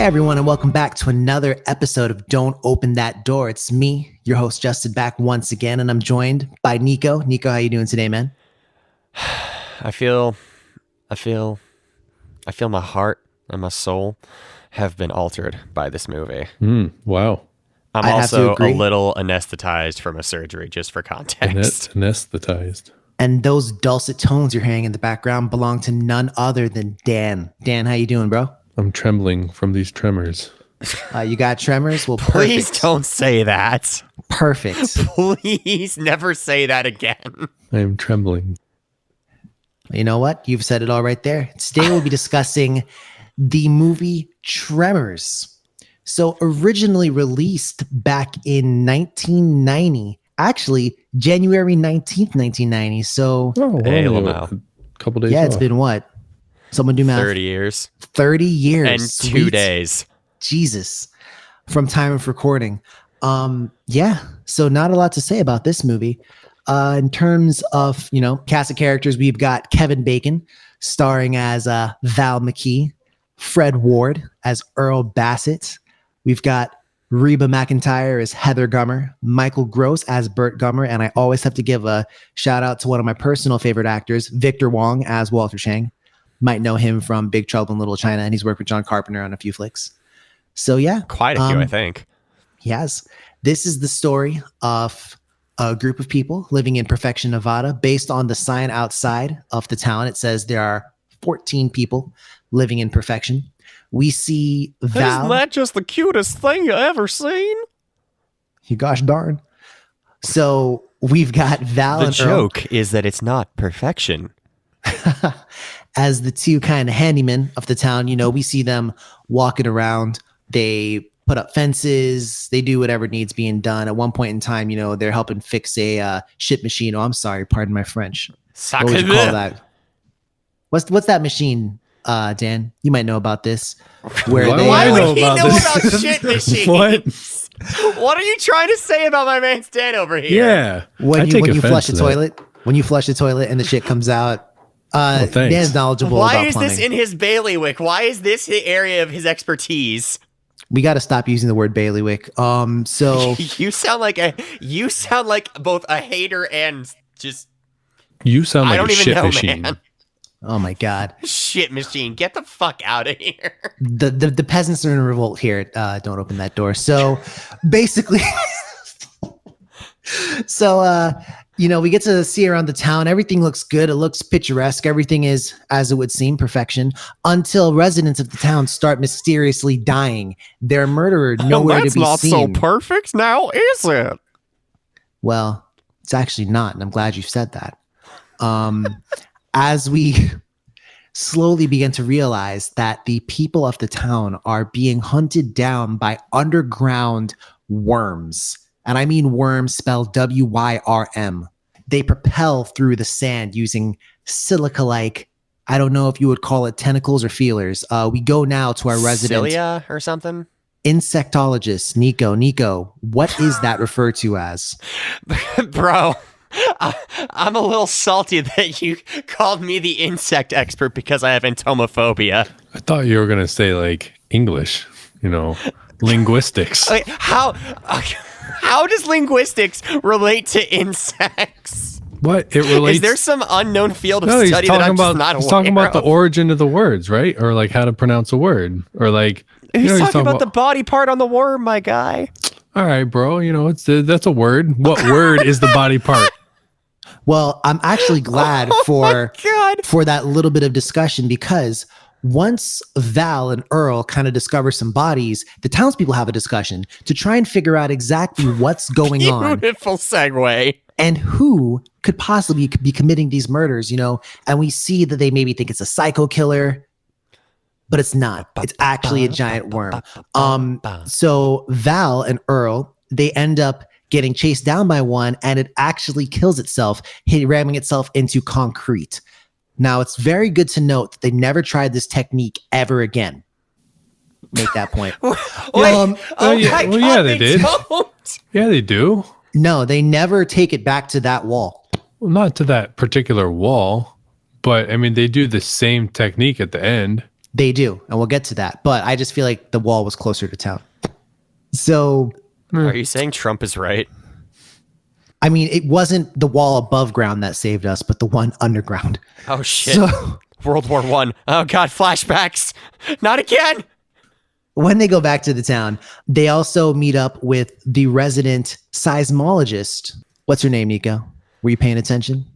Hey everyone, and welcome back to another episode of Don't Open That Door. It's me, your host Justin, back once again, and I'm joined by Nico. Nico, how you doing today, man? I feel my heart and my soul have been altered by this movie. Wow. I'm I have to also a agree. little anesthetized from a surgery, just for context. Anesthetized. And those dulcet tones you're hearing in the background belong to none other than Dan. Dan, how you doing, bro? I'm trembling from these tremors. You got tremors? Well, Please perfect. don't say that. Perfect. Please never say that again. I am trembling. You know what? You've said it all right there. Today we'll be discussing the movie Tremors. So originally released back in 1990, actually January 19th, 1990. So Oh, well, Hey, only Lamau. a couple days yeah, it's off. been what? Someone do math. 30 years 30 years. and 2 Sweet days. Jesus. From time of recording. Yeah. So not a lot to say about this movie. In terms of, cast of characters, we've got Kevin Bacon starring as Val McKee, Fred Ward as Earl Bassett. We've got Reba McEntire as Heather Gummer, Michael Gross as Burt Gummer, and I always have to give a shout out to one of my personal favorite actors, Victor Wong as Walter Chang. Might know him from Big Trouble in Little China, and he's worked with John Carpenter on a few flicks. So yeah, Quite a few, I think. he has. This is the story of a group of people living in Perfection, Nevada. Based on the sign outside of the town, it says there are 14 people living in Perfection. We see Val. Isn't that just the cutest thing you ever seen? You gosh darn. So we've got Val The and Earl joke is that it's not perfection. as the two kind of handymen of the town. We see them walking around. They put up fences. They do whatever needs being done. At one point in time, they're helping fix a ship machine. Oh, I'm sorry. Pardon my French. What would you call that? What's that machine, Dan? You might know about this. Where Why they would I Why know would he about know this? about shit machines? What? What are you trying to say about my man Stan over here? Yeah. I when take you flush offense a to that. toilet, when you flush the toilet and the shit comes out. thanks. Dan's knowledgeable Why about is plumbing. this in his bailiwick? Why is this the area of his expertise? We got to stop using the word bailiwick. So You sound like both a hater and just You sound I like don't a even shit know, machine. man. oh my god, Shit machine. Get the fuck out of here. the peasants are in revolt here. Don't open that door. So basically, we get to see around the town. Everything looks good. It looks picturesque. Everything is as it would seem, perfection, until residents of the town start mysteriously dying. Their murderer nowhere to be seen. perfect now, is it? Well, it's actually not, and I'm glad you said that. As we slowly begin to realize that the people of the town are being hunted down by underground worms. And I mean worms spelled WYRM. They propel through the sand using silica-like, I don't know if you would call it tentacles or feelers. We go now to our resident Cilia or something? insectologist, Nico. Nico, what is that referred to as? Bro, I'm a little salty that you called me the insect expert because I have entomophobia. I thought you were going to say like English, linguistics. Wait, how does linguistics relate to insects? What? It relates. Is there some unknown field of No, he's study that talking I'm about just not aware he's talking about the of? origin of the words, right? Or like how to pronounce a word, or like He's talking about the body part on the worm, my guy. All right, bro. That's a word. What word is the body part? Well, I'm actually glad Oh for God. for that little bit of discussion, because once Val and Earl kind of discover some bodies, the townspeople have a discussion to try and figure out exactly what's going on Beautiful segue. and who could possibly be committing these murders, and we see that they maybe think it's a psycho killer, but it's not. It's actually a giant worm. So Val and Earl, they end up getting chased down by one, and it actually kills itself, ramming itself into concrete. Now, it's very good to note that they never tried this technique ever again. Make that point. Wait, Um, oh yeah, my well, God, yeah, they did. don't. Yeah, they do. No, they never take it back to that wall. Well, not to that particular wall, but I mean, they do the same technique at the end. They do, and we'll get to that. But I just feel like the wall was closer to town. So, Are you saying Trump is right? I mean, it wasn't the wall above ground that saved us, but the one underground. Oh shit! So World War One. Oh god, flashbacks! Not again! when they go back to the town, they also meet up with the resident seismologist. What's her name, Nico? Were you paying attention?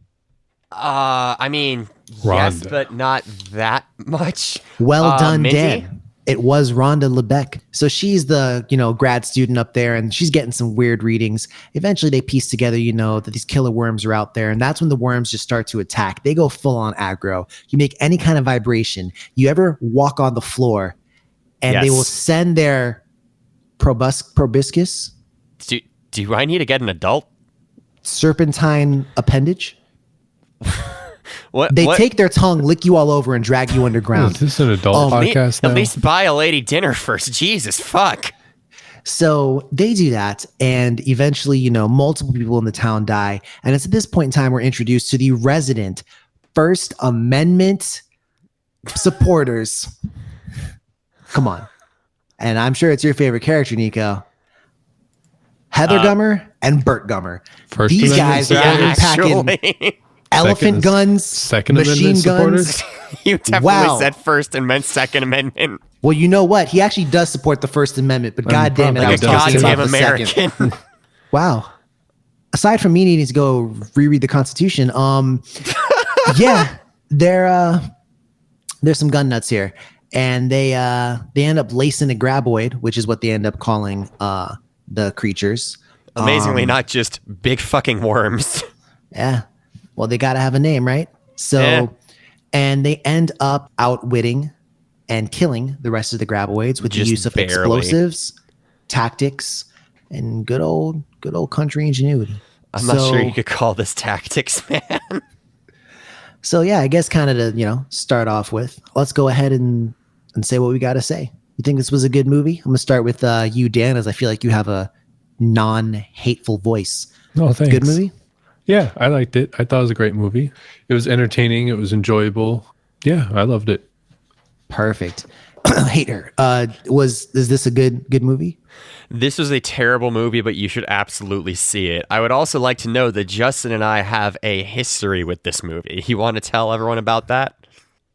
I mean, yes, Rhonda. but not that much. Well done, Mindy? Dan. It was Rhonda Lebec. So she's the, grad student up there, and she's getting some weird readings. Eventually they piece together, that these killer worms are out there, and that's when the worms just start to attack. They go full on aggro. You make any kind of vibration. You ever walk on the floor, and they Yes. will send their proboscis, Do I need to get an adult? serpentine appendage. What? They what? take their tongue, lick you all over, and drag you underground. Is this an adult Oh, podcast now? At least buy a lady dinner first. Jesus, fuck. So they do that, and eventually, multiple people in the town die. And it's at this point in time we're introduced to the resident First Amendment supporters. Come on. And I'm sure it's your favorite character, Nico. Heather Gummer and Bert Gummer. First These Amendment guys are supporters? packing Actually, elephant guns, Second machine Amendment guns. supporters? you definitely Wow. said First and meant Second Amendment. Well, you know what? He actually does support the First Amendment, but God damn it, I probably was does talking too. about Goddamn the second. American. Wow. Aside from me needing to go reread the Constitution, yeah, there's some gun nuts here, and they end up lacing a graboid, which is what they end up calling the creatures. Amazingly, not just big fucking worms. Yeah. Well, they got to have a name, right? So, Yeah. and they end up outwitting and killing the rest of the graboids with the Just use of barely. explosives, tactics, and good old country ingenuity. I'm not sure you could call this tactics, man. So yeah, I guess kind of to, start off with, let's go ahead and say what we got to say. You think this was a good movie? I'm going to start with you, Dan, as I feel like you have a non-hateful voice. No, thanks. Good movie? Yeah, I liked it. I thought it was a great movie. It was entertaining. It was enjoyable. Yeah, I loved it. Perfect. Hater. Is this a good movie? This was a terrible movie, but you should absolutely see it. I would also like to know that Justin and I have a history with this movie. You want to tell everyone about that?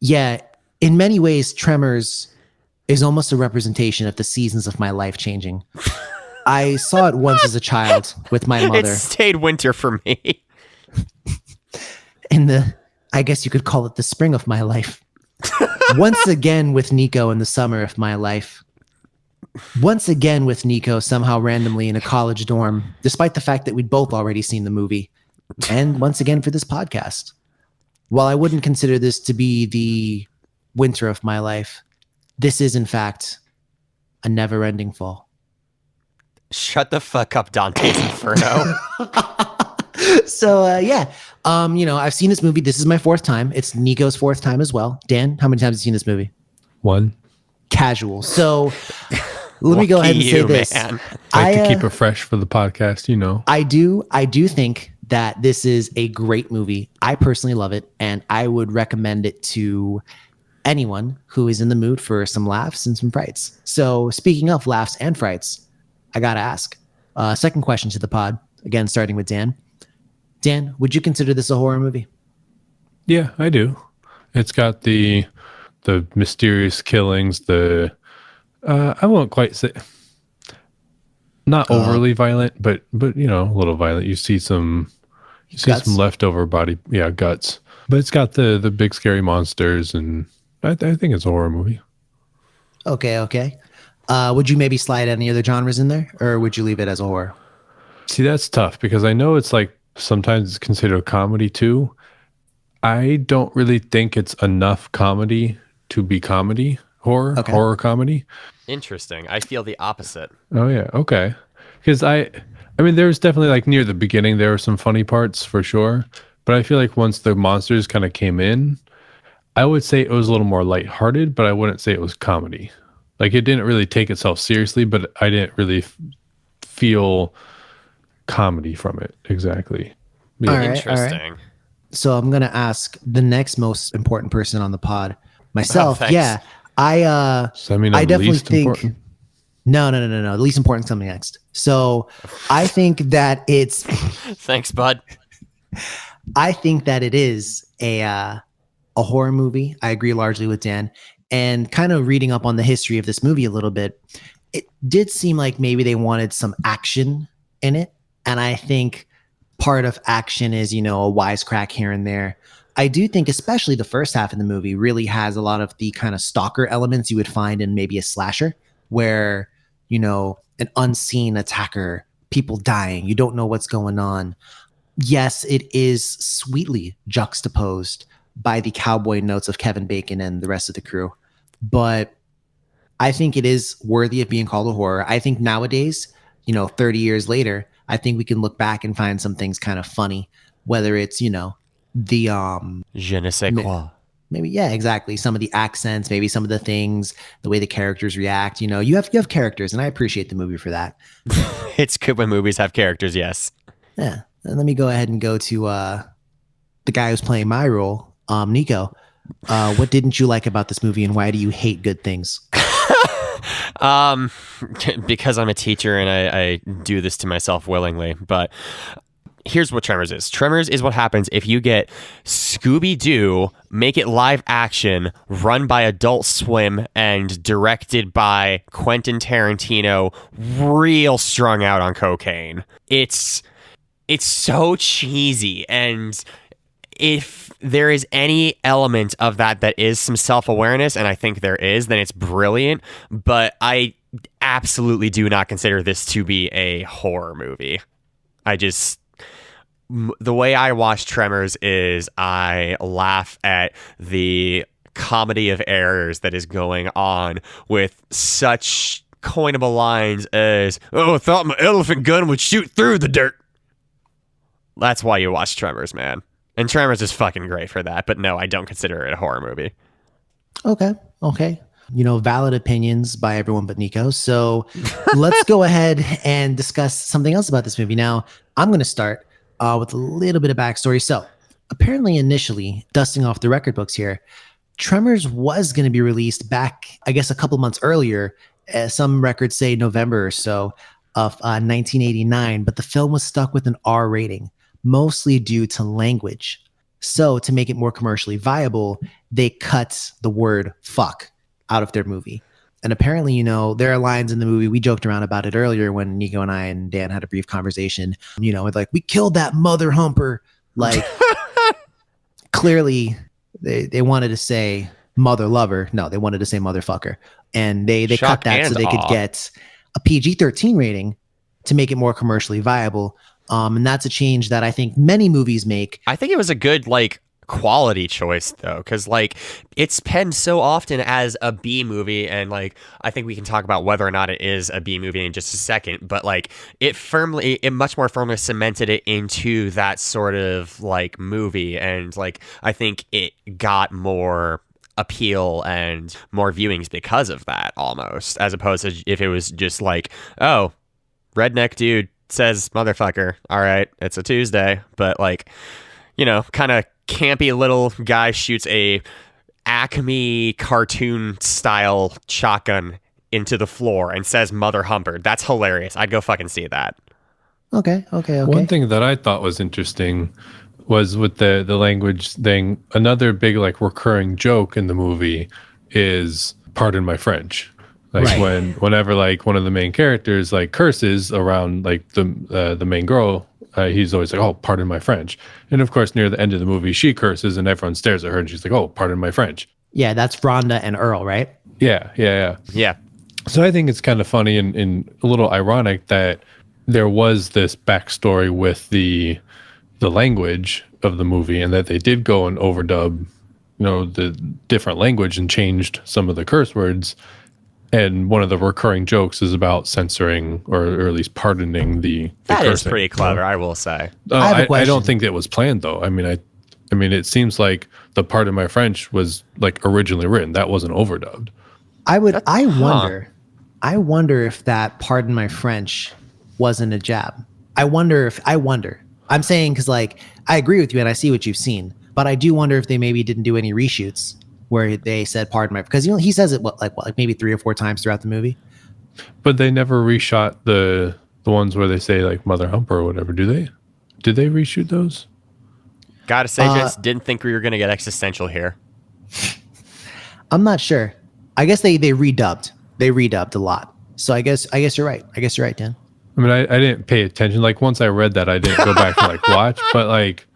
Yeah. In many ways, Tremors is almost a representation of the seasons of my life changing. I saw it once as a child with my It mother stayed winter for me. in I guess you could call it the spring of my life. Once again with Nico in the summer of my life. Once again with Nico somehow randomly in a college dorm, despite the fact that we'd both already seen the movie. And once again for this podcast. While I wouldn't consider this to be the winter of my life, this is in fact a never-ending fall. Shut the fuck up, Dante's Inferno. So yeah, I've seen this movie. This is my fourth time. It's Nico's fourth time as well. Dan, how many times have you seen this movie? One. Casual. So let me go ahead and Lucky say you, this. man. I like to keep it fresh for the podcast, I do think that this is a great movie. I personally love it, and I would recommend it to anyone who is in the mood for some laughs and some frights. So speaking of laughs and frights, I gotta ask. Second question to the pod. Again, starting with Dan. Dan, would you consider this a horror movie? Yeah, I do. It's got the mysterious killings, I won't quite say not overly violent, but a little violent. You see some Guts? leftover body, guts. But it's got the big scary monsters, and I think it's a horror movie. Okay. Would you maybe slide any other genres in there, or would you leave it as a horror? See, that's tough because I know it's like sometimes it's considered a comedy too. I don't really think it's enough comedy to be horror comedy. Interesting. I feel the opposite. Oh yeah, okay. Because I mean, there's definitely like near the beginning there were some funny parts for sure, but I feel like once the monsters kind of came in, I would say it was a little more lighthearted, but I wouldn't say it was comedy. Like it didn't really take itself seriously, but I didn't really feel comedy from it exactly. Yeah. All right. Interesting. So I'm going to ask the next most important person on the pod, myself. Oh, thanks. Yeah. So I mean, I I'm definitely least think important. no. The least important is coming next. So I think that it's Thanks, bud. I think that it is a horror movie. I agree largely with Dan. And kind of reading up on the history of this movie a little bit, it did seem like maybe they wanted some action in it. And I think part of action is, a wisecrack here and there. I do think, especially the first half of the movie, really has a lot of the kind of stalker elements you would find in maybe a slasher, where, an unseen attacker, people dying, you don't know what's going on. Yes, it is sweetly juxtaposed by the cowboy notes of Kevin Bacon and the rest of the crew. But I think it is worthy of being called a horror. I think nowadays, 30 years later, I think we can look back and find some things kind of funny, whether it's, the Je ne sais quoi. maybe, yeah, exactly. Some of the accents, maybe some of the things, the way the characters react. You have characters, and I appreciate the movie for that. It's good when movies have characters, yes. Yeah. And let me go ahead and go to the guy who's playing my role, Nico. What didn't you like about this movie, and why do you hate good things? Because I'm a teacher and I do this to myself willingly. But here's what Tremors is. Tremors is what happens if you get Scooby-Doo, make it live action, run by Adult Swim, and directed by Quentin Tarantino, real strung out on cocaine. It's so cheesy, and if there is any element of that is some self-awareness, and I think there is, then it's brilliant. But I absolutely do not consider this to be a horror movie. The way I watch Tremors is I laugh at the comedy of errors that is going on with such coinable lines as, "Oh, I thought my elephant gun would shoot through the dirt." That's why you watch Tremors, man. And Tremors is fucking great for that. But no, I don't consider it a horror movie. Okay. Valid opinions by everyone but Nico. So let's go ahead and discuss something else about this movie. Now, I'm going to start with a little bit of backstory. So apparently, initially, dusting off the record books here, Tremors was going to be released back, I guess, a couple months earlier. Some records say November or so of 1989, but the film was stuck with an R rating, mostly due to language. So to make it more commercially viable, they cut the word fuck out of their movie. And apparently, there are lines in the movie. We joked around about it earlier when Nico and I and Dan had a brief conversation, with like, we killed that mother humper. Like, clearly they wanted to say mother lover. No, they wanted to say motherfucker. And they cut that so they could get a PG-13 rating to make it more commercially viable. And that's a change that I think many movies make. I think it was a good, quality choice, though, because, it's penned so often as a B movie, and, I think we can talk about whether or not it is a B movie in just a second, but, it much more firmly cemented it into that sort of, movie, and, I think it got more appeal and more viewings because of that, almost, as opposed to if it was just oh, redneck dude says motherfucker, all right, it's a Tuesday, but kind of campy little guy shoots a Acme cartoon style shotgun into the floor and says mother humper. That's hilarious. I'd go fucking see that. Okay. One thing that I thought was interesting was with the language thing. Another big recurring joke in the movie is "pardon my French." Whenever one of the main characters curses around the main girl, he's always like, "Oh, pardon my French." And of course, near the end of the movie, she curses and everyone stares at her and she's like, "Oh, pardon my French." Yeah, that's Rhonda and Earl, right? Yeah. So I think it's kind of funny and a little ironic that there was this backstory with the language of the movie, and that they did go and overdub, the different language and changed some of the curse words. And one of the recurring jokes is about censoring or at least pardoning the That cursing. is pretty clever, I will say. I don't think it was planned, though. I mean, it seems like the "pardon my French" was originally written. That wasn't overdubbed. I wonder if that "pardon my French" wasn't a jab. I wonder. I'm saying because I agree with you and I see what you've seen, but I do wonder if they maybe didn't do any reshoots where they said "Pardon my," because he says it like maybe 3 or 4 times throughout the movie. But they never reshot the ones where they say like Mother Humper or whatever, do they? Did they reshoot those? Gotta say, just didn't think we were gonna get existential here. I'm not sure. I guess they redubbed. They redubbed a lot. So I guess you're right. I guess you're right, Dan. I mean, I didn't pay attention. Like once I read that, I didn't go back and like watch. But like,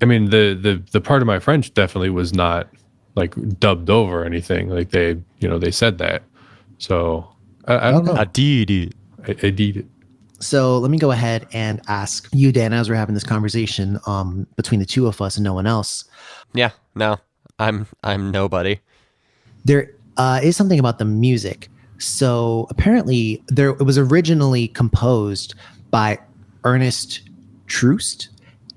I mean, the part of my French definitely was not like dubbed over or anything. Like they said that. So I don't know. I did it. I did it. So let me go ahead and ask you, Dan, as we're having this conversation between the two of us and no one else. Yeah, no, I'm nobody. There is something about the music. So apparently it was originally composed by Ernest Troost,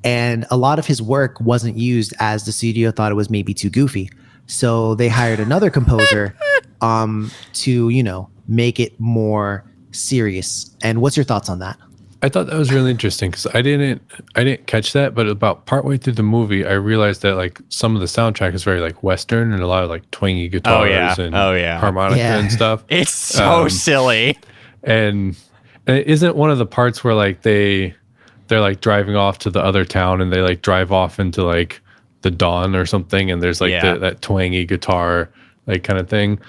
and a lot of his work wasn't used as the studio thought it was maybe too goofy. So they hired another composer to, make it more serious. And what's your thoughts on that? I thought that was really interesting because I didn't catch that, but about partway through the movie, I realized that like some of the soundtrack is very like Western and a lot of like twangy guitars and harmonica and stuff. It's so silly. And it isn't one of the parts where like they're like driving off to the other town and they like drive off into like the dawn or something, and there's like that twangy guitar like kind of thing.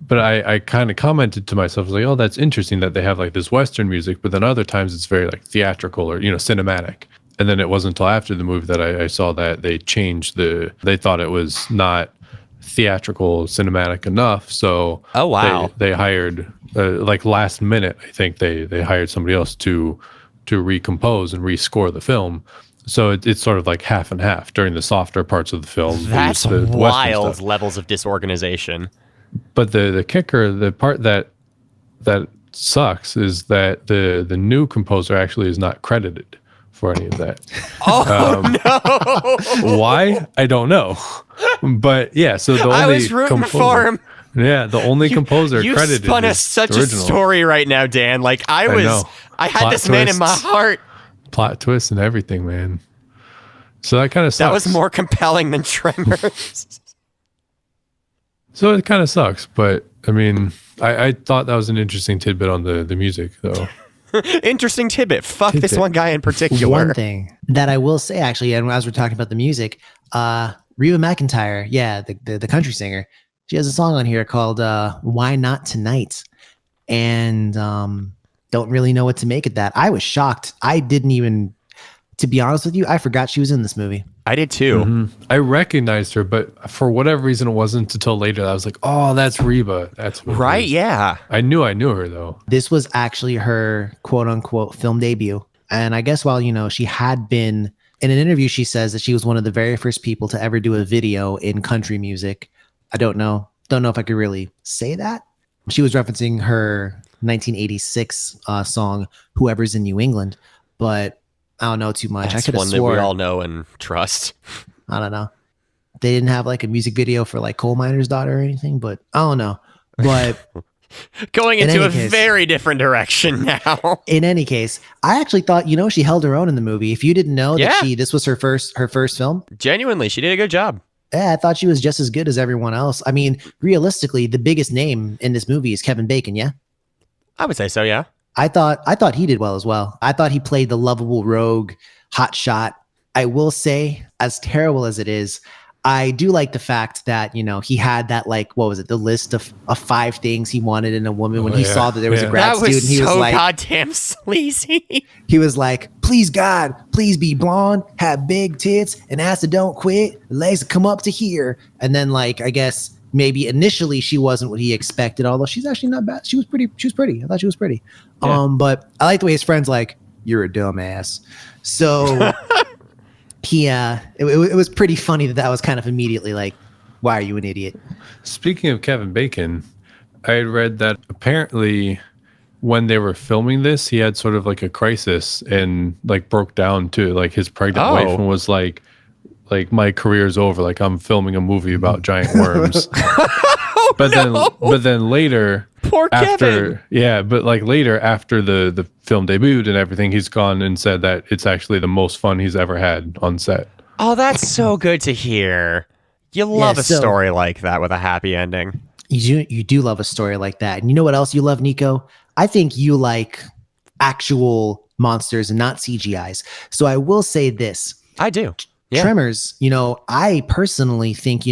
But I kind of commented to myself, like, oh, that's interesting that they have like this Western music, but then other times it's very like theatrical or, cinematic. And then it wasn't until after the movie that I saw that they changed they thought it was not theatrical, cinematic enough. So oh, wow. They hired, like last minute, I think they hired somebody else to recompose and rescore the film. So it's sort of like half and half during the softer parts of the film. That's the wild levels of disorganization. But the kicker, the part that sucks is that the new composer actually is not credited for any of that. No! Why? I don't know. But yeah, so the only I was rooting for him. Yeah, the only composer you credited. You spun us such a story right now, Dan. Like I had Plot this man in my heart. Plot twists and everything, man. So that kind of sucks. That was more compelling than Tremors. So it kind of sucks, but I mean, I thought that was an interesting tidbit on the music, though. Interesting tidbit. Fuck this one guy in particular. One thing that I will say, actually, and as we're talking about the music, Reba McEntire, the country singer, she has a song on here called "Why Not Tonight," and don't really know what to make of that. I was shocked. I didn't even, to be honest with you, I forgot she was in this movie. I did too. Mm-hmm. I recognized her, but for whatever reason, it wasn't until later that I was like, "Oh, that's Reba." That's what right. Yeah, I knew her though. This was actually her quote unquote film debut, and I guess while she had been in an interview, she says that she was one of the very first people to ever do a video in country music. I don't know if I could really say that. She was referencing her 1986 song "Whoever's in New England," but I don't know too much. That's I could have one swore. that we all know and trust. I don't know. They didn't have like a music video for like Coal Miner's Daughter or anything, but I don't know. But going into a very different direction now. In any case, I actually thought she held her own in the movie. If you didn't know that this was her first film, genuinely, she did a good job. Yeah, I thought she was just as good as everyone else. I mean, realistically, the biggest name in this movie is Kevin Bacon. Yeah, I would say so. Yeah. I thought he did well as well. I thought he played the lovable rogue, hot shot. I will say, as terrible as it is, I do like the fact that, he had that, like, what was it? The list of 5 things he wanted in a woman when he saw that there was a grad student. He was like, goddamn sleazy. He was like, please God, please be blonde, have big tits, and ass that don't quit, legs that come up to here. And then, like, I guess maybe initially she wasn't what he expected, although she's actually not bad. She was pretty. I thought she was pretty. Yeah. But I like the way his friend's like, you're a dumbass. So it was pretty funny that was kind of immediately like, why are you an idiot? Speaking of Kevin Bacon, I had read that apparently when they were filming this, he had sort of like a crisis and like broke down to like his pregnant wife and was like my career's over. Like I'm filming a movie about giant worms. But then later, poor Kevin. But like later after the film debuted and everything, he's gone and said that it's actually the most fun he's ever had on set. Oh, that's so good to hear. You love a so- story like that with a happy ending. You do love a story like that. And you know what else you love, Nico? I think you like actual monsters and not CGIs. So I will say this. I do. Yeah. Tremors, I personally think,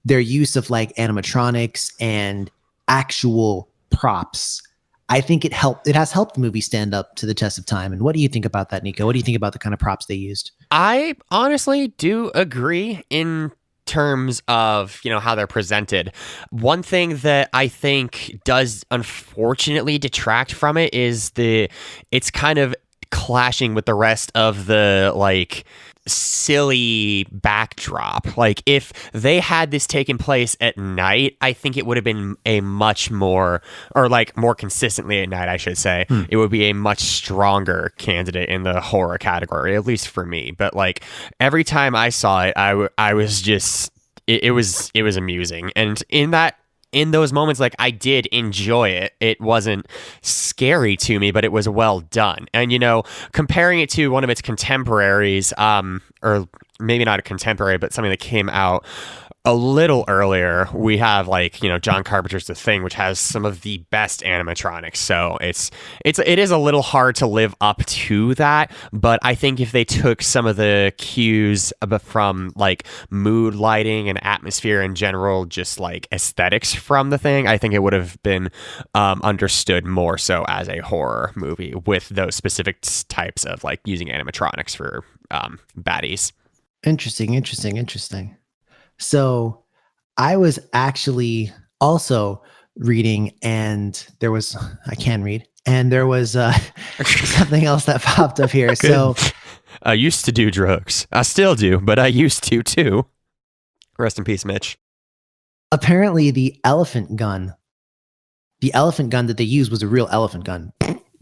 their use of like animatronics and actual props, I think it has helped the movie stand up to the test of time. And what do you think about that, Nico? What do you think about the kind of props they used? I honestly do agree in terms of, how they're presented. One thing that I think does unfortunately detract from it is it's kind of clashing with the rest of the like silly backdrop. Like if they had this taken place at night, I think it would have been a much more, or like more consistently at night, I should say, it would be a much stronger candidate in the horror category, at least for me. But like every time I saw it, I was just, it was amusing. And in those moments, like I did enjoy it. It wasn't scary to me, but it was well done. And, comparing it to one of its contemporaries, or maybe not a contemporary, but something that came out a little earlier, we have like, John Carpenter's The Thing, which has some of the best animatronics. So it is a little hard to live up to that. But I think if they took some of the cues from like mood lighting and atmosphere in general, just like aesthetics from The Thing, I think it would have been understood more so as a horror movie with those specific types of like using animatronics for baddies. Interesting. So I was actually also reading, and I can read, and there was something else that popped up here. So I used to do drugs. I still do, but I used to too. Rest in peace, Mitch. Apparently the elephant gun that they used was a real elephant gun.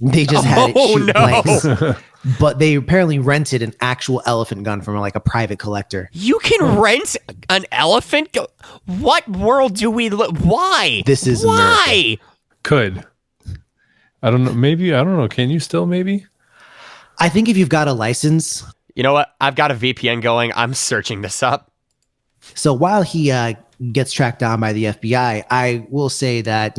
They just had it shoot blanks. But they apparently rented an actual elephant gun from like a private collector. You can rent an elephant? What world do we live? Why? This is why? Could. I don't know. Maybe. I don't know. Can you still maybe? I think if you've got a license. You know what? I've got a VPN going. I'm searching this up. So while he gets tracked down by the FBI, I will say that,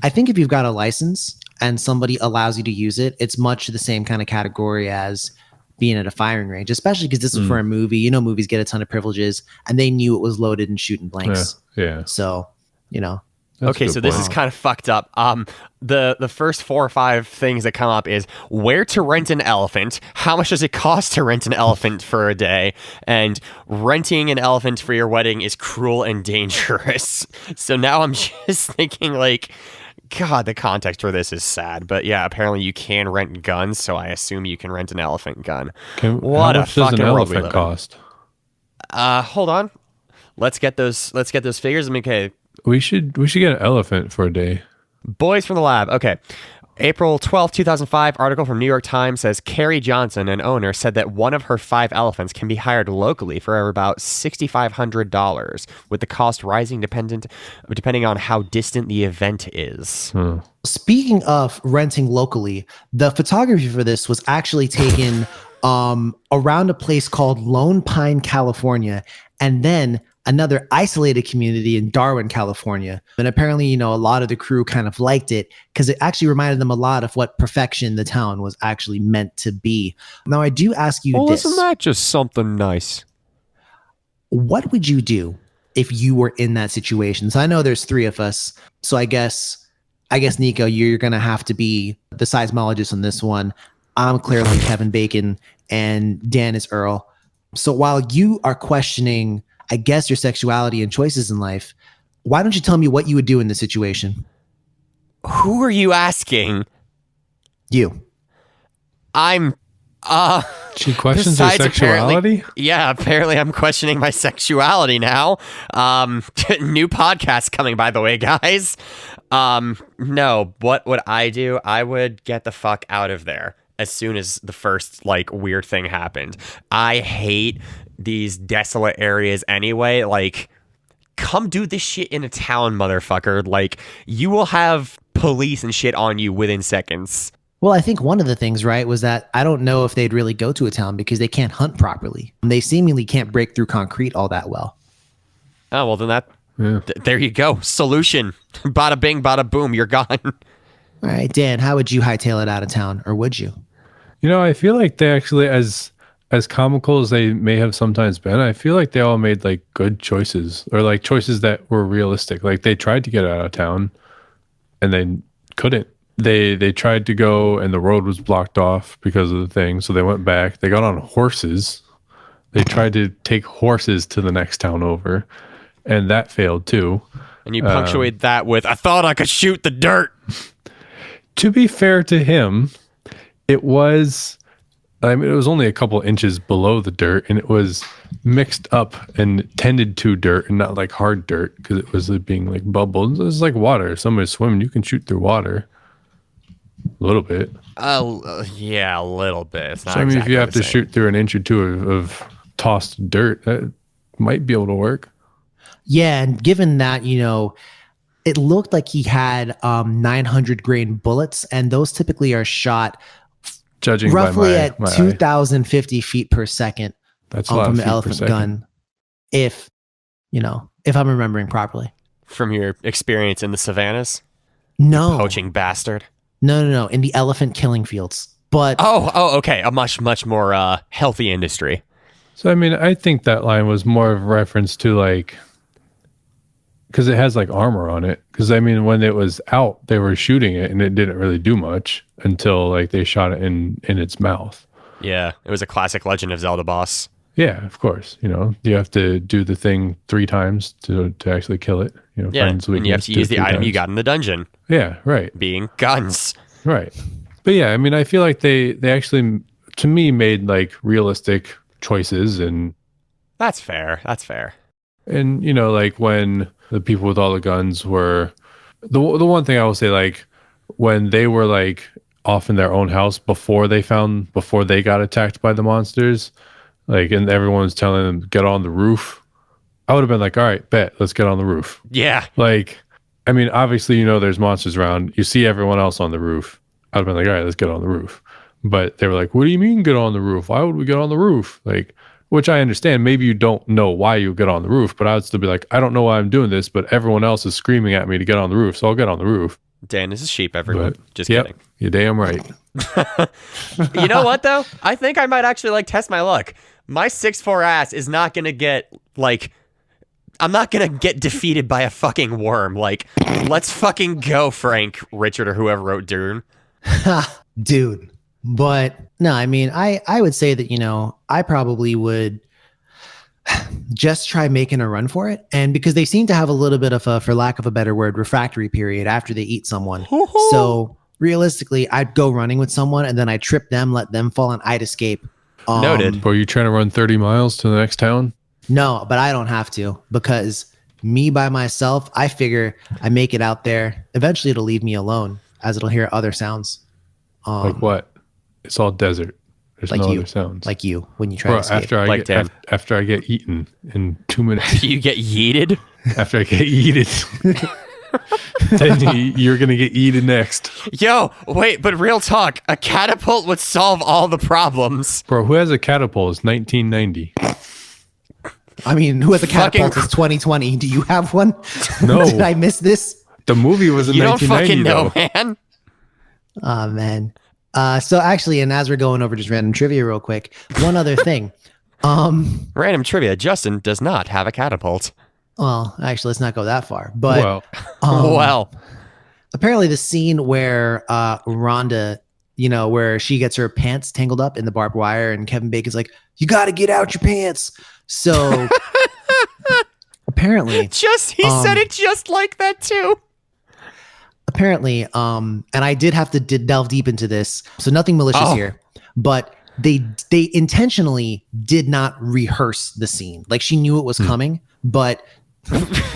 I think if you've got a license and somebody allows you to use it, it's much the same kind of category as being at a firing range, especially because this is for a movie. Movies get a ton of privileges, and they knew it was loaded and shooting blanks. Yeah. So, Okay, so this is kind of fucked up. The first 4 or 5 things that come up is where to rent an elephant, how much does it cost to rent an elephant for a day, and renting an elephant for your wedding is cruel and dangerous. So now I'm just thinking like, God, the context for this is sad. But yeah, apparently you can rent guns, so I assume you can rent an elephant gun. What a fucking elephant cost? Hold on. Let's get those figures. Okay. We should get an elephant for a day. Boys from the lab. Okay. April 12th, 2005, article from New York Times says Carrie Johnson, an owner, said that one of her 5 elephants can be hired locally for about $6,500, with the cost rising depending on how distant the event is. Speaking of renting locally, the photography for this was actually taken around a place called Lone Pine, California, and then another isolated community in Darwin, California. And apparently, a lot of the crew kind of liked it because it actually reminded them a lot of what perfection the town was actually meant to be. Now, I do ask you this. Isn't that just something nice? What would you do if you were in that situation? So I know there's 3 of us. So I guess Nico, you're going to have to be the seismologist on this one. I'm clearly Kevin Bacon and Dan is Earl. So while you are questioning, I guess, your sexuality and choices in life, why don't you tell me what you would do in this situation? Who are you asking? You. I'm She questions her sexuality? Apparently I'm questioning my sexuality now. New podcast coming, by the way, guys. No, what would I do? I would get the fuck out of there as soon as the first like weird thing happened. I hate these desolate areas anyway. Like, come do this shit in a town, motherfucker. Like, you will have police and shit on you within seconds. Well, I think one of the things, right, was that I don't know if they'd really go to a town because they can't hunt properly. They seemingly can't break through concrete all that well. Oh, well, then Yeah. there you go. Solution. Bada bing, bada boom. You're gone. All right, Dan, how would you hightail it out of town, or would you? I feel like they actually, as comical as they may have sometimes been, I feel like they all made like good choices, or like choices that were realistic. Like they tried to get out of town and they couldn't. They tried to go and the road was blocked off because of the thing, so they went back. They got on horses. They tried to take horses to the next town over, and that failed too. And you punctuate that with, I thought I could shoot the dirt. To be fair to him, it was only a couple inches below the dirt, and it was mixed up and tended to dirt and not like hard dirt, because it was being like bubbled. It was like water. If somebody's swimming, you can shoot through water a little bit. Yeah, a little bit. It's not So, exactly if you have the to same. shoot through an inch or two of tossed dirt, that might be able to work. Yeah, and given that, it looked like he had 900 grain bullets, and those typically are shot Judging roughly by at my eye. 2,050 feet per second That's a lot from of an feet per elephant second. gun. If I'm remembering properly. From your experience in the savannas, No, poaching bastard. no, in the elephant killing fields. But Oh, okay. A much more healthy industry. So, I think that line was more of a reference to like, because it has like armor on it. Because when it was out, they were shooting it and it didn't really do much until like they shot it in its mouth. Yeah, it was a classic Legend of Zelda boss. Yeah, of course. You have to do the thing 3 times to actually kill it. Yeah, find its and you have weakness, to do use it the 3 item you times. got in the dungeon, Yeah, right, being guns. right. But yeah, I feel like they actually, to me, made like realistic choices, and That's fair. That's fair. like when the people with all the guns were the one thing I will say, like when they were like off in their own house before they got attacked by the monsters, like, and everyone was telling them get on the roof, I would have been like, all right, bet, let's get on the roof. Yeah. Like, obviously, there's monsters around, you see everyone else on the roof, I'd have been like, all right, let's get on the roof. But they were like, what do you mean get on the roof? Why would we get on the roof? Like, which I understand. Maybe you don't know why you get on the roof, but I would still be like, I don't know why I'm doing this, but everyone else is screaming at me to get on the roof, so I'll get on the roof. Dan, this is sheep, everyone. But, Just yep, kidding. you're damn right. You know what, though? I think I might actually like test my luck. My 6'4" ass is not going to get like... I'm not going to get defeated by a fucking worm. Like, let's fucking go, Frank, Richard, or whoever wrote Dune. dude, but no, I would say that, I probably would just try making a run for it. And because they seem to have a little bit of a, for lack of a better word, refractory period after they eat someone. So realistically, I'd go running with someone and then I'd trip them, let them fall, and I'd escape. Noted. Were you trying to run 30 miles to the next town? No, but I don't have to, because me by myself, I figure I make it out there. Eventually it'll leave me alone, as it'll hear other sounds. Like what? It's all desert. There's Like no you. other sounds. Like you, when you try Bro, to escape. after I get eaten in 2 minutes. You get yeeted? After I get eaten, then you're gonna get eaten next. Yo, wait, but real talk, a catapult would solve all the problems. Bro, who has a catapult? It's 1990. Who has a Fucking catapult? It's 2020. Do you have one? No. Did I miss this? The movie was in You don't 1990. fucking know, though. man. Oh, man. So actually, and as we're going over just random trivia real quick, one other thing. Random trivia, Justin does not have a catapult. Well, actually, let's not go that far. But Well, Well, apparently the scene where Rhonda, where she gets her pants tangled up in the barbed wire and Kevin Bacon's like, you got to get out your pants. So apparently, he said it just like that too. apparently, and I did have to delve deep into this. So nothing malicious here, but they intentionally did not rehearse the scene. Like, she knew it was coming, but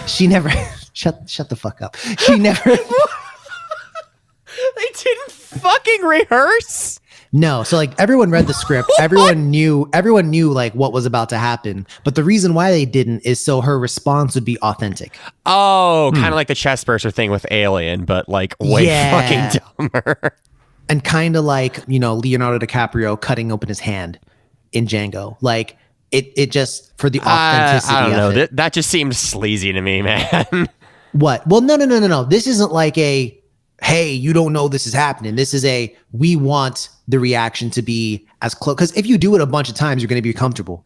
she never shut the fuck up. She never. They didn't fucking rehearse. No, so like everyone read the script, everyone knew like what was about to happen, but the reason why they didn't is so her response would be authentic. Oh, kind of like the chest burster thing with Alien, but like way Yeah. fucking dumber. And kind of like, Leonardo DiCaprio cutting open his hand in Django. Like, It just for the authenticity I don't know. of it. That just seemed sleazy to me, man. What? Well, no. This isn't like a, hey, you don't know this is happening. This is a, we want the reaction to be as close. Because if you do it a bunch of times, you're going to be comfortable.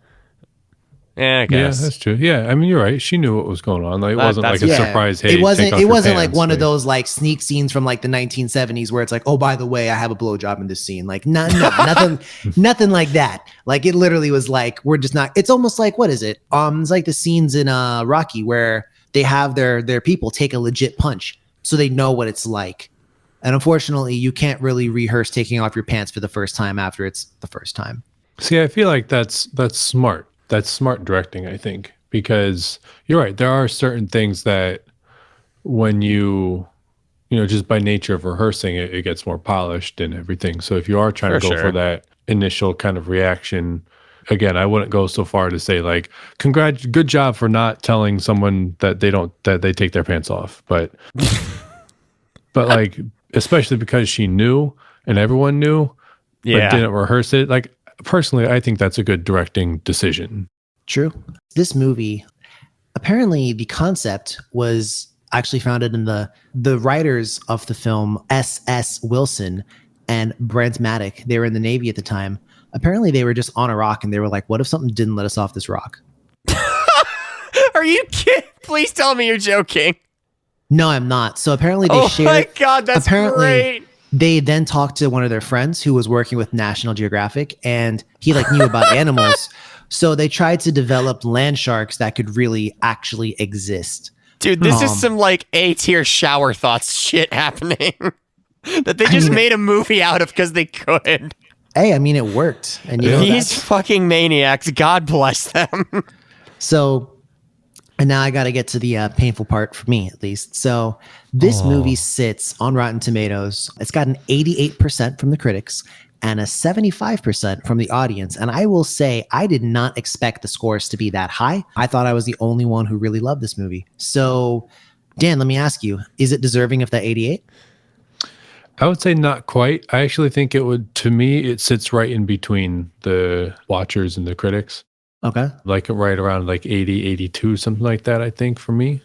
Yeah, I guess. Yeah, that's true. Yeah, I mean, you're right. She knew what was going on. Like, it wasn't like a that's- surprise. Hey, it wasn't. take off It your wasn't like pants, one of those like sneak scenes from like the 1970s where it's like, oh, by the way, I have a blowjob in this scene. Like, no, nothing like that. Like, it literally was like, we're just not. It's almost like, what is it? It's like the scenes in Rocky where they have their people take a legit punch so they know what it's like. And unfortunately, you can't really rehearse taking off your pants for the first time after it's the first time. See, I feel like that's smart. That's smart directing, I think, because you're right. There are certain things that when you just by nature of rehearsing it, it gets more polished and everything. So if you are trying to go for that initial kind of reaction, again, I wouldn't go so far to say like, good job for not telling someone that they take their pants off. But like, especially because she knew and everyone knew, but didn't rehearse it. Like, personally, I think that's a good directing decision. True. This movie, apparently the concept was actually founded in the writers of the film, S.S. Wilson and Brent Maddock. They were in the Navy at the time. Apparently they were just on a rock and they were like, what if something didn't let us off this rock? Are you kidding? Please tell me you're joking. No, I'm not. So apparently they shared. Oh my God, that's great. They then talked to one of their friends who was working with National Geographic, and he like knew about animals. So they tried to develop land sharks that could really actually exist. Dude, this is some like A-tier shower thoughts shit happening that they just made a movie out of because they could. Hey, I mean, it worked. And these fucking maniacs, God bless them. So, and now I got to get to the painful part for me, at least. So this movie sits on Rotten Tomatoes. It's got an 88% from the critics and a 75% from the audience. And I will say, I did not expect the scores to be that high. I thought I was the only one who really loved this movie. So, Dan, let me ask you, is it deserving of that 88? I would say not quite. I actually think it would, to me, it sits right in between the watchers and the critics. Okay. Like right around like 80, 82, something like that, I think, for me.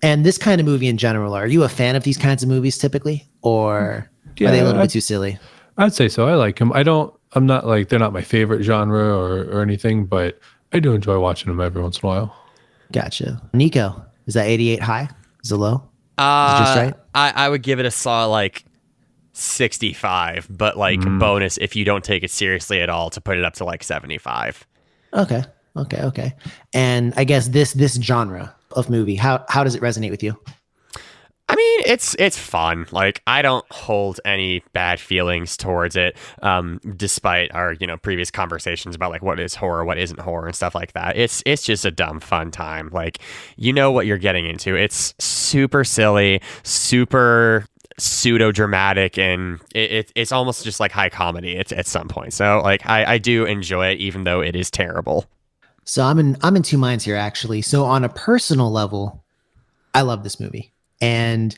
And this kind of movie in general, are you a fan of these kinds of movies typically? Or are they a little bit too silly? I'd say so. I like them. I'm not like, they're not my favorite genre or anything, but I do enjoy watching them every once in a while. Gotcha. Nico, is that 88 high? Is it low? Is it just right? I would give it a solid like 65, but like bonus if you don't take it seriously at all to put it up to like 75. Okay. And I guess this genre of movie, how does it resonate with you? I mean, it's fun. Like, I don't hold any bad feelings towards it, despite our previous conversations about like what is horror, what isn't horror, and stuff like that. It's just a dumb fun time. Like, you know what you're getting into. It's super silly, super pseudo dramatic, and it's almost just like high comedy at some point. So like I do enjoy it, even though it is terrible. So I'm in two minds here, actually. So on a personal level, I love this movie. And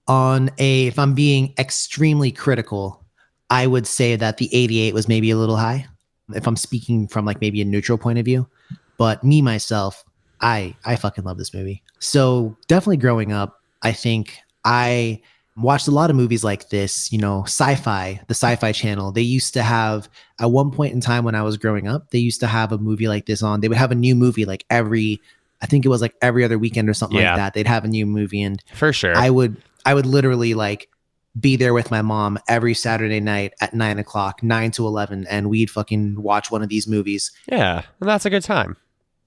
if I'm being extremely critical, I would say that the 88 was maybe a little high, if I'm speaking from like maybe a neutral point of view. But me, myself, I fucking love this movie. So definitely growing up, I think I watched a lot of movies like this, the Sci-Fi Channel. They used to have, at one point in time when I was growing up, they used to have a movie like this on. They would have a new movie like I think it was like every other weekend or something like that. They'd have a new movie, and for sure, I would literally like be there with my mom every Saturday night at 9:00, 9 to 11, and we'd fucking watch one of these movies. Yeah, and that's a good time.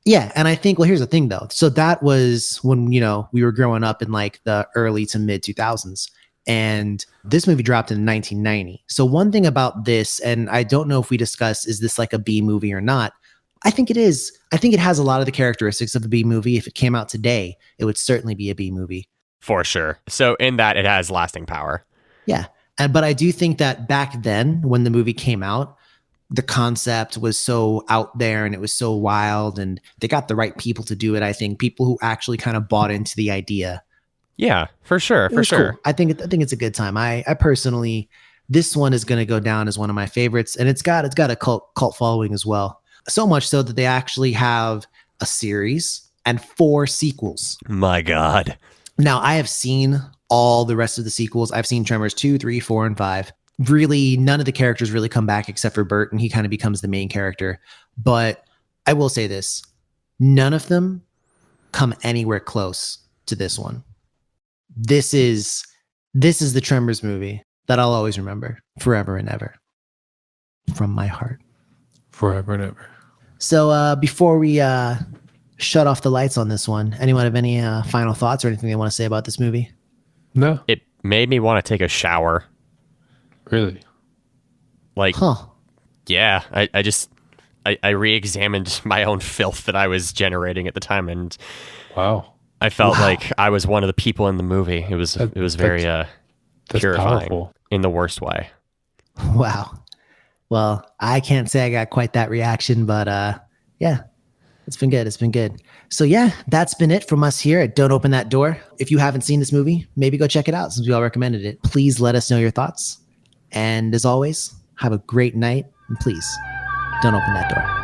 Yeah, and I think, well, here's the thing though. So that was when we were growing up in like the early to mid 2000s, and this movie dropped in 1990. So one thing about this, and I don't know if we discussed, is this like a B movie or not? I think it is. I think it has a lot of the characteristics of a B movie. If it came out today, it would certainly be a B movie. For sure. So in that, it has lasting power. Yeah. But I do think that back then, when the movie came out, the concept was so out there and it was so wild, and they got the right people to do it. I think people who actually kind of bought into the idea. Yeah, for sure. For sure. Cool. I think it's a good time. I personally, this one is going to go down as one of my favorites, and it's got a cult following as well. So much so that they actually have a series and 4 sequels. My God. Now, I have seen all the rest of the sequels. I've seen Tremors 2, 3, 4, and 5. Really, none of the characters really come back except for Bert, and he kind of becomes the main character. But I will say this, none of them come anywhere close to this one. This is the Tremors movie that I'll always remember forever and ever from my heart. Forever and ever. So before we shut off the lights on this one, anyone have any final thoughts or anything they want to say about this movie? No, It made me want to take a shower. really. Like, Huh. yeah, I re-examined my own filth that I was generating at the time, and Wow. I felt Wow. like I was one of the people in the movie. It was very That's purifying powerful. in the worst way. Wow. Well, I can't say I got quite that reaction, but yeah, it's been good. It's been good. So yeah, that's been it from us here at Don't Open That Door. If you haven't seen this movie, maybe go check it out since we all recommended it. Please let us know your thoughts. And as always, have a great night, and please don't open that door.